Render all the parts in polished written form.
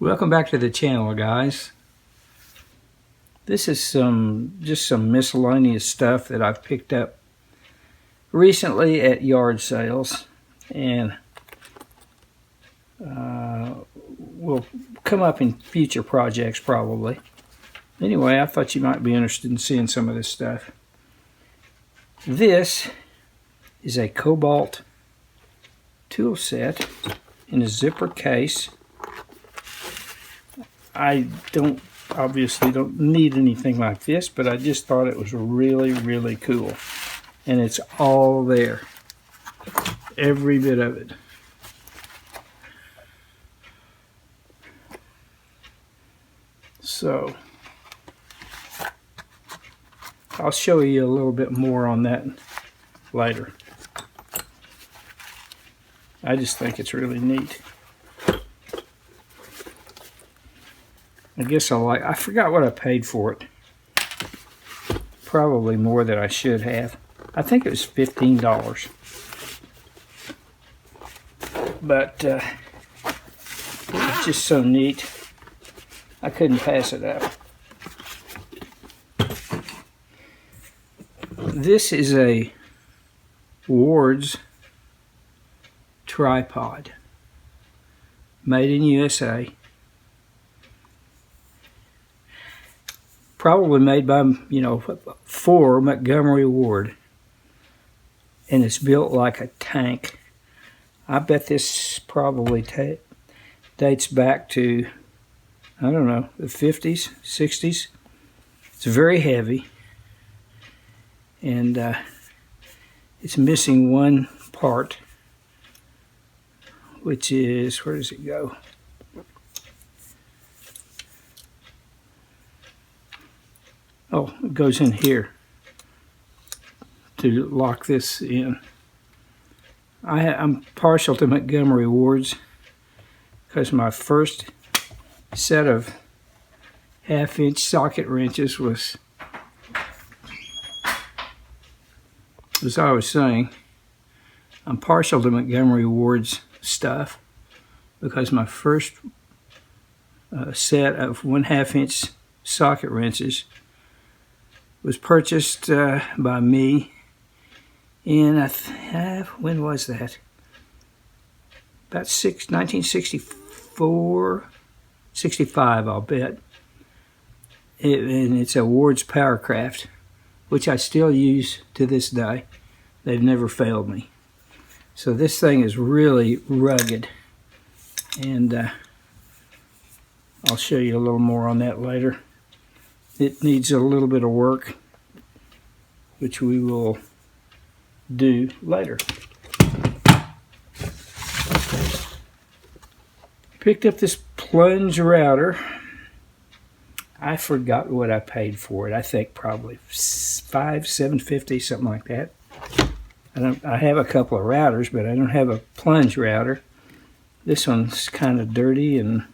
Welcome back to the channel, guys. This is just some miscellaneous stuff that I've picked up recently at yard sales, and will come up in future projects probably. Anyway, I thought you might be interested in seeing some of this stuff. This is a cobalt tool set in a zipper case. I obviously don't need anything like this, but I just thought it was really cool. And it's all there. Every bit of it. So I'll show you a little bit more on that later. I just think it's really neat. I guess I forgot what I paid for it. Probably more than I should have. I think it was $15. But it was just so neat. I couldn't pass it up. This is a Wards tripod. Made in USA. Probably made by, for Montgomery Ward. And it's built like a tank. I bet this probably dates back to, I don't know, the 50s, 60s. It's very heavy. And it's missing one part, which is, where does it go? Oh, it goes in here to lock this in. I'm partial to Montgomery Wards because my first set of half-inch socket wrenches was, as I was saying, I'm partial to Montgomery Wards stuff because my first set of 1/2 inch socket wrenches was purchased by me in, when was that? About 1964, 65, I'll bet. And it's a Wards Powercraft, which I still use to this day. They've never failed me. So this thing is really rugged, and I'll show you a little more on that later. It needs a little bit of work, which we will do later. Picked up this plunge router. I forgot what I paid for it. I think probably $7.50, something like that. I have a couple of routers, but I don't have a plunge router. This one's kind of dirty and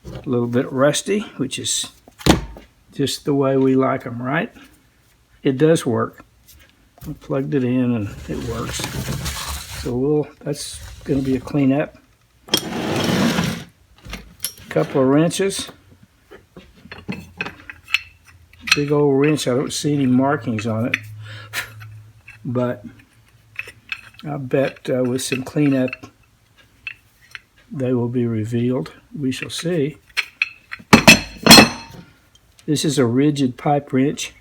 a little bit rusty, which is just the way we like them, right? It does work. I plugged it in and it works. So that's going to be a cleanup. A couple of wrenches. Big old wrench. I don't see any markings on it, but I bet with some cleanup they will be revealed. We shall see. This is a rigid pipe wrench.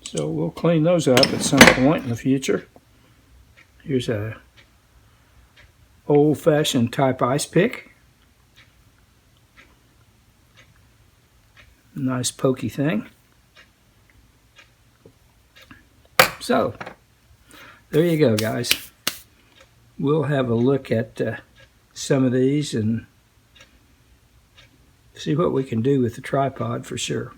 So we'll clean those up at some point in the future. Here's a old-fashioned type ice pick. Nice pokey thing. So, there you go, guys. We'll have a look at some of these and see what we can do with the tripod for sure.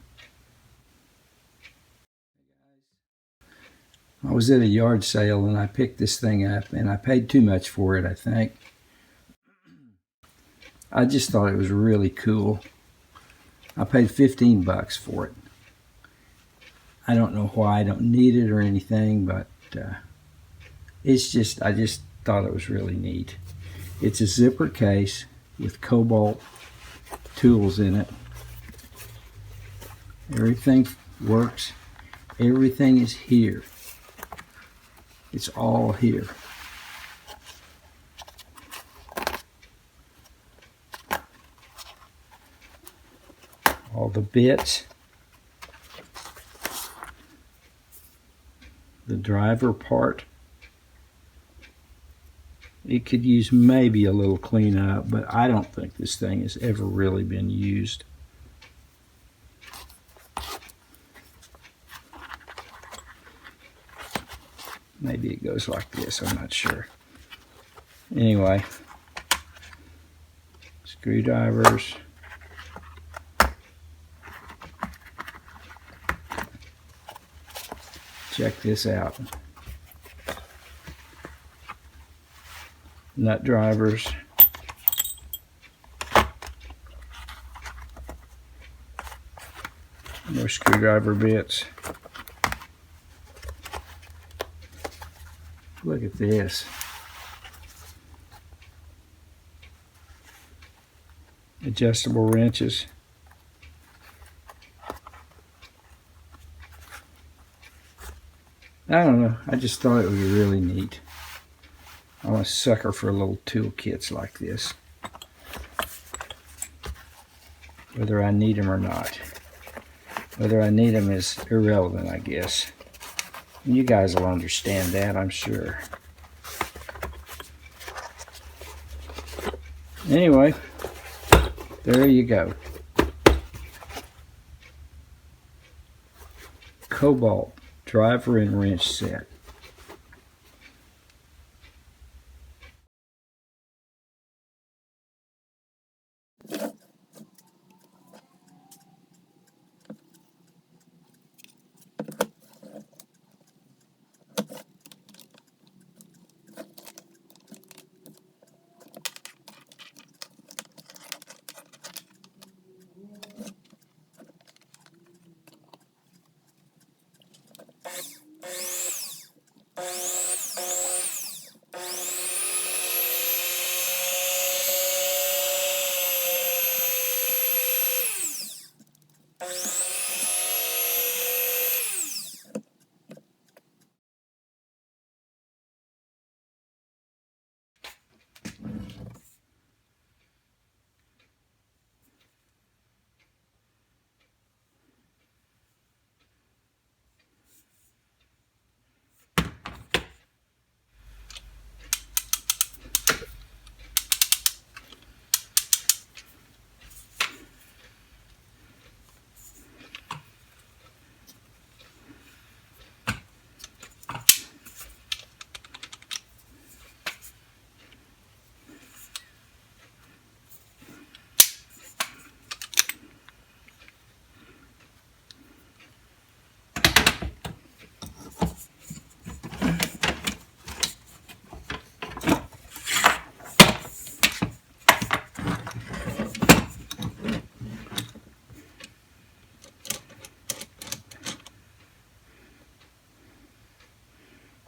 I was at a yard sale and I picked this thing up, and I paid too much for it, I think. I just thought it was really cool. I paid 15 bucks for it. I don't know why I don't need it or anything, but it's just, I just thought it was really neat. It's a zipper case with cobalt tools in it. Everything works. Everything is here. It's all here. All the bits. The driver part. It could use maybe a little cleanup, but I don't think this thing has ever really been used. Maybe it goes like this, I'm not sure. Anyway, screwdrivers. Check this out. Nut drivers. More screwdriver bits. Look at this. Adjustable wrenches. I don't know. I just thought it would be really neat. I'm a sucker for little tool kits like this. Whether I need them or not. Whether I need them is irrelevant, I guess. You guys will understand that, I'm sure. Anyway, there you go. Cobalt driver and wrench set.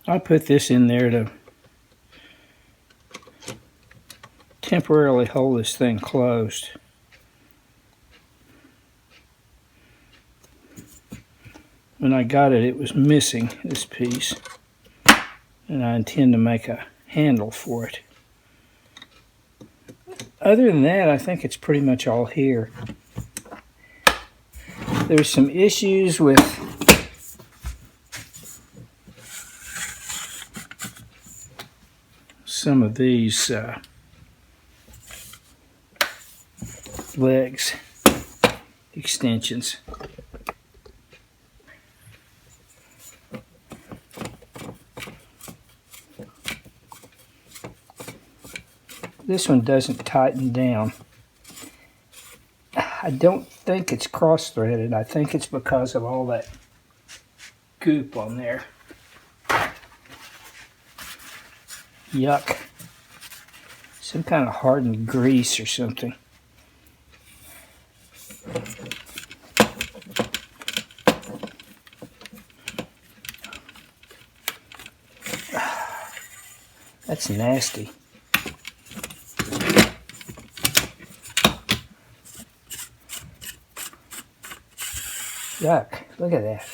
I put this in there to temporarily hold this thing closed. When I got it, it was missing this piece, and I intend to make a handle for it. Other than that, I think it's pretty much all here. There's some issues with some of these legs extensions. This one doesn't tighten down. I don't think it's cross-threaded. I think it's because of all that goop on there. Yuck. Some kind of hardened grease or something. That That's nasty. Yuck, look at that.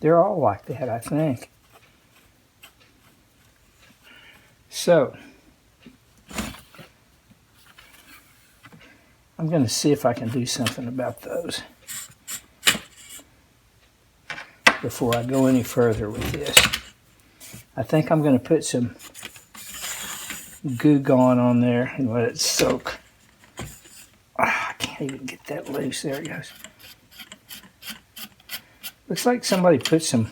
They're all like that, I think. So, I'm going to see if I can do something about those before I go any further with this. I think I'm going to put some Goo Gone on there and let it soak. I can't even get that loose. There it goes. Looks like somebody put some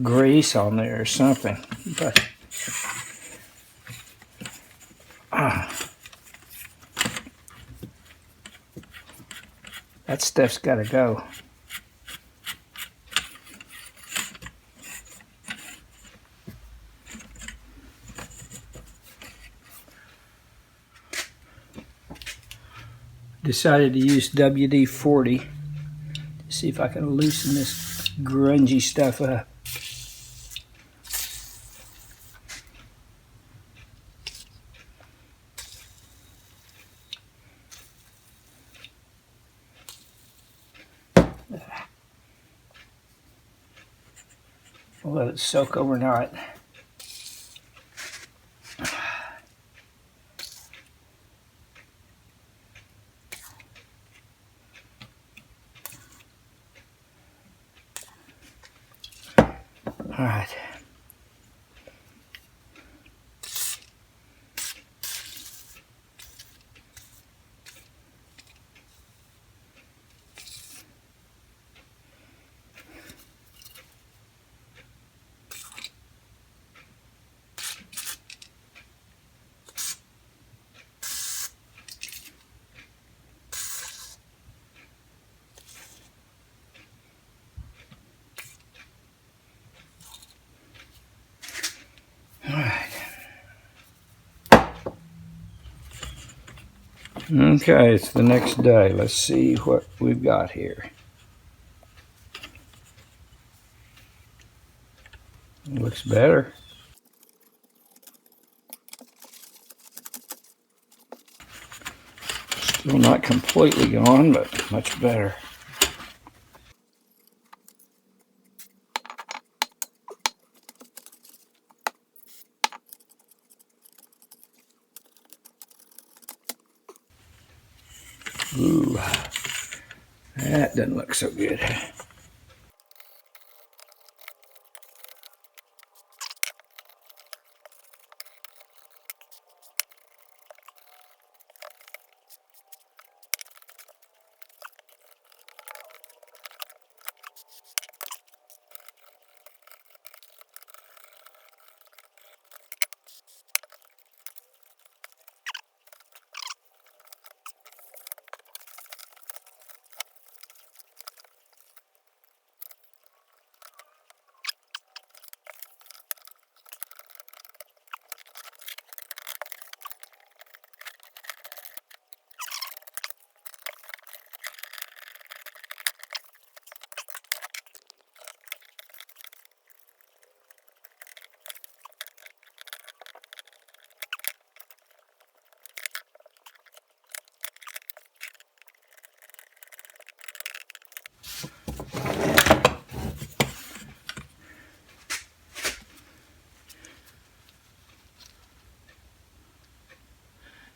grease on there or something. But that stuff's got to go. Decided to use WD-40 to see if I can loosen this grungy stuff up. I'll let it soak overnight. All right. Okay, it's the next day. Let's see what we've got here. Looks better. Still not completely gone, but much better. Ooh, that doesn't look so good.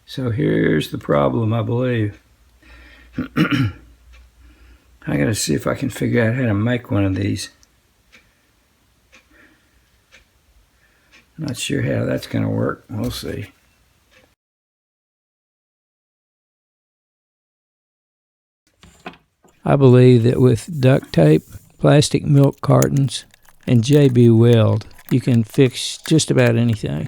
So here's the problem, I believe. I gotta see if I can figure out how to make one of these. Not sure how that's gonna work. We'll see. I believe that with duct tape, plastic milk cartons, and JB Weld, you can fix just about anything.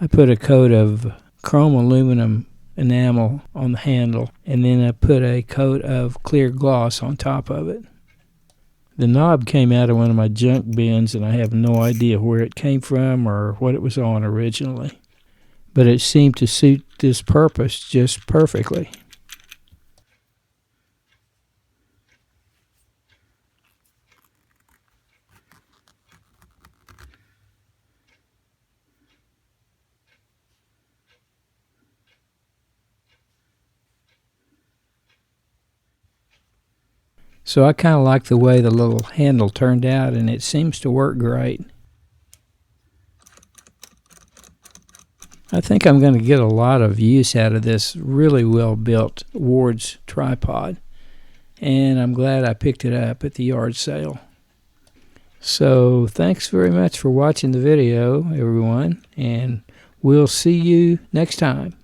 I put a coat of chrome aluminum enamel on the handle, and then I put a coat of clear gloss on top of it. The knob came out of one of my junk bins, and I have no idea where it came from or what it was on originally. But it seemed to suit this purpose just perfectly. So I kind of like the way the little handle turned out, and it seems to work great. I think I'm going to get a lot of use out of this really well built Wards tripod, and I'm glad I picked it up at the yard sale. So thanks very much for watching the video, everyone, and we'll see you next time.